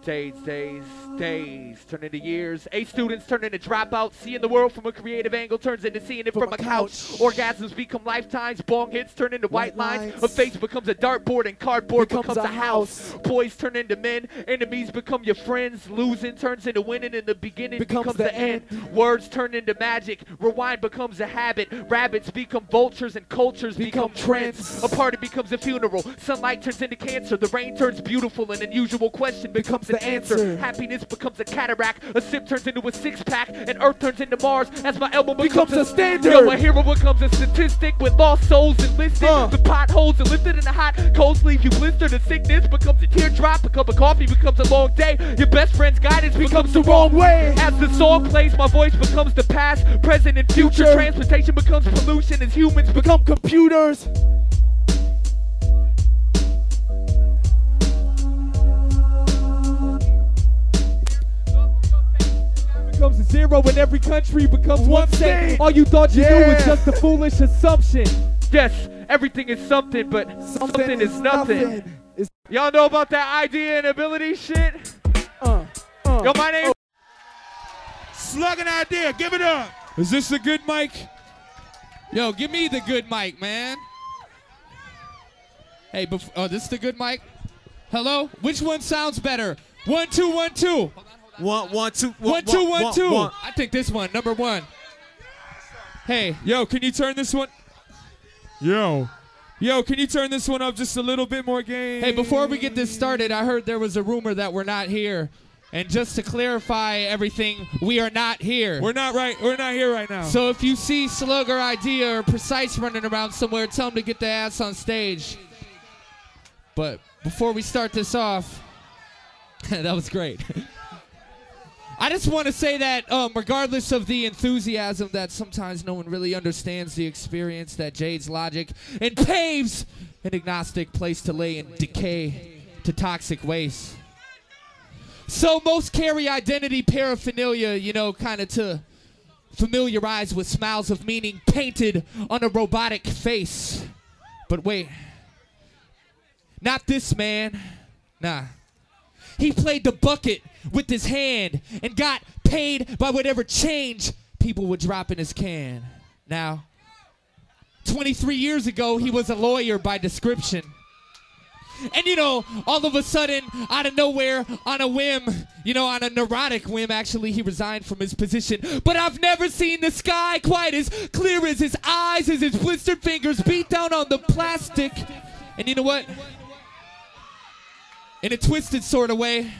Days turn into years. A students turn into dropouts. Seeing the world from a creative angle turns into seeing it from a couch. Orgasms become lifetimes. Bong hits turn into white lines. A face becomes a dartboard and cardboard becomes a house. Boys turn into men. Enemies become your friends. Losing turns into winning, and the beginning becomes the end. Words turn into magic. Rewind becomes a habit. Rabbits become vultures and cultures become trends. A party becomes a funeral. Sunlight turns into cancer. The rain turns beautiful. An unusual question becomes an answer. Happiness becomes a cataract. A sip turns into a six-pack. And Earth turns into Mars as my album becomes a standard. Yo, a hero becomes a statistic with lost souls enlisted. The potholes are lifted and the hot coals leave you blistered. A sickness becomes a teardrop. A cup of coffee becomes a long day. Your best friend's guidance becomes the wrong way. As the song plays, my voice becomes the past, present, and future. Transportation becomes pollution as humans become computers. Becomes a zero and every country becomes one state. All you thought you knew was just a foolish assumption. Yes, everything is something, but something is nothing. Y'all know about that idea and ability shit? Yo, my name Slug and Eyedea, give it up. Is this a good mic? Yo, give me the good mic, man. Hey, oh, this is the good mic? Hello? Which one sounds better? 1, 2, 1, 2. 1, 2, 1, 2, 1, 2. I think this one, number 1. Hey. Yo, can you turn this one? Yo, can you turn this one up just a little bit more gain? Hey, before we get this started, I heard there was a rumor that we're not here. And just to clarify everything, we are not here. We're not here right now. So if you see Slug or Eyedea or Precise running around somewhere, tell them to get their ass on stage. But before we start this off, that was great. I just want to say that regardless of the enthusiasm that sometimes no one really understands the experience, that Jade's logic and paves an agnostic place to lay in decay to toxic waste. So most carry identity paraphernalia, you know, kind of to familiarize with smiles of meaning painted on a robotic face. But wait, not this man, nah. He played the bucket with his hand and got paid by whatever change people would drop in his can. Now, 23 years ago, he was a lawyer by description. And you know, all of a sudden, out of nowhere, on a whim, you know, on a neurotic whim, actually, he resigned from his position. But I've never seen the sky quite as clear as his eyes, as his blistered fingers beat down on the plastic. And you know what? In a twisted sort of way,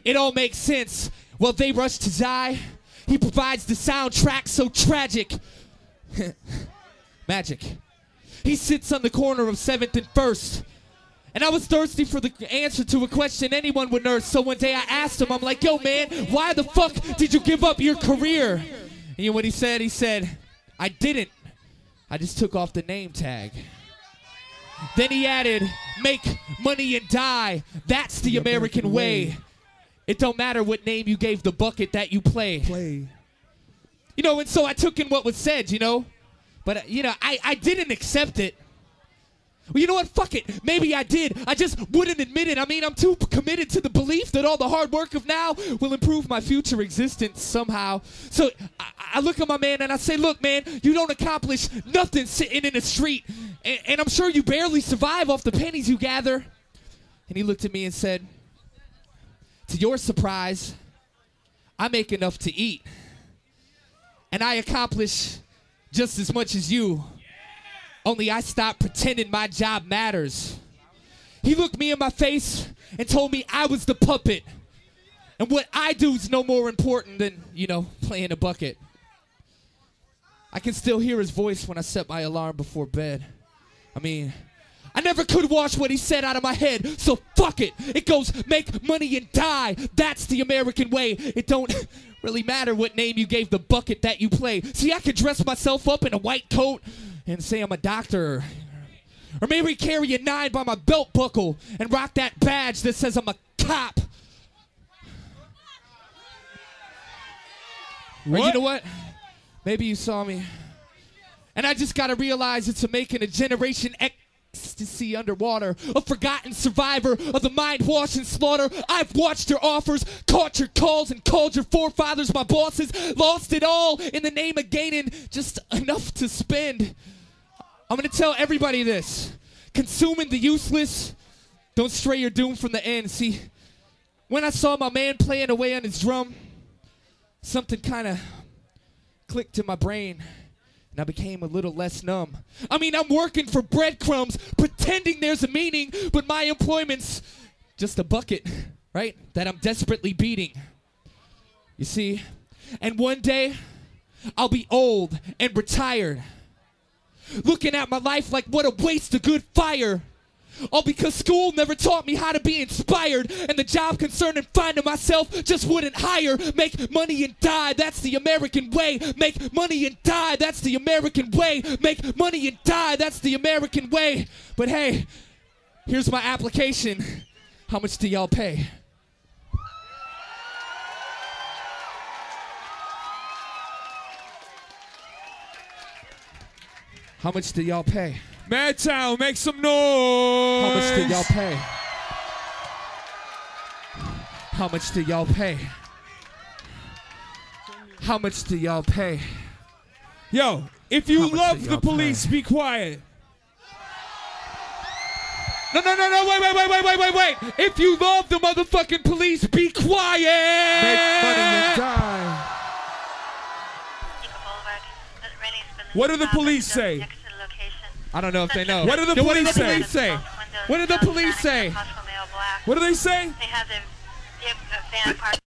it all makes sense. Well, they rush to die. He provides the soundtrack so tragic. Magic. He sits on the corner of 7th and 1st. And I was thirsty for the answer to a question anyone would nurse. So one day I asked him, I'm like, yo, man, why the fuck did you give up your career? And you know what he said? He said, I didn't. I just took off the name tag. Then he added, make money and die. That's the American way. It don't matter what name you gave the bucket that you play. You know, and so I took in what was said, you know. But, you know, I didn't accept it. Well, you know what? Fuck it. Maybe I did. I just wouldn't admit it. I mean, I'm too committed to the belief that all the hard work of now will improve my future existence somehow. So I look at my man and I say, look, man, you don't accomplish nothing sitting in the street. And I'm sure you barely survive off the pennies you gather. And he looked at me and said, to your surprise, I make enough to eat. And I accomplish just as much as you. Only I stopped pretending my job matters. He looked me in my face and told me I was the puppet. And what I do is no more important than, you know, playing a bucket. I can still hear his voice when I set my alarm before bed. I mean, I never could wash what he said out of my head, so fuck it. It goes, make money and die. That's the American way. It don't really matter what name you gave the bucket that you play. See, I could dress myself up in a white coat and say I'm a doctor. Or maybe carry a 9 by my belt buckle and rock that badge that says I'm a cop. Or you know what? Maybe you saw me. And I just gotta realize it's a making a generation ecstasy underwater, a forgotten survivor of the mind-wash and slaughter. I've watched your offers, caught your calls, and called your forefathers my bosses. Lost it all in the name of gaining just enough to spend. I'm gonna tell everybody this. Consuming the useless, don't stray your doom from the end. See, when I saw my man playing away on his drum, something kind of clicked in my brain, and I became a little less numb. I mean, I'm working for breadcrumbs, pretending there's a meaning, but my employment's just a bucket, right, that I'm desperately beating. You see, and one day, I'll be old and retired, looking at my life like what a waste of good fire. All because school never taught me how to be inspired, and the job concerned in finding myself just wouldn't hire. Make money and die, that's the American way. Make money and die, that's the American way. Make money and die, that's the American way. But hey, here's my application. How much do y'all pay? How much do y'all pay? Madtown, make some noise. How much do y'all pay? How much do y'all pay? How much do y'all pay? Yo, if you love the police, be quiet. No, wait. If you love the motherfucking police, be quiet. Make money and die. What do the police say? I don't know if they know. What do the police say? What do the police say? What do they say? They have the van parked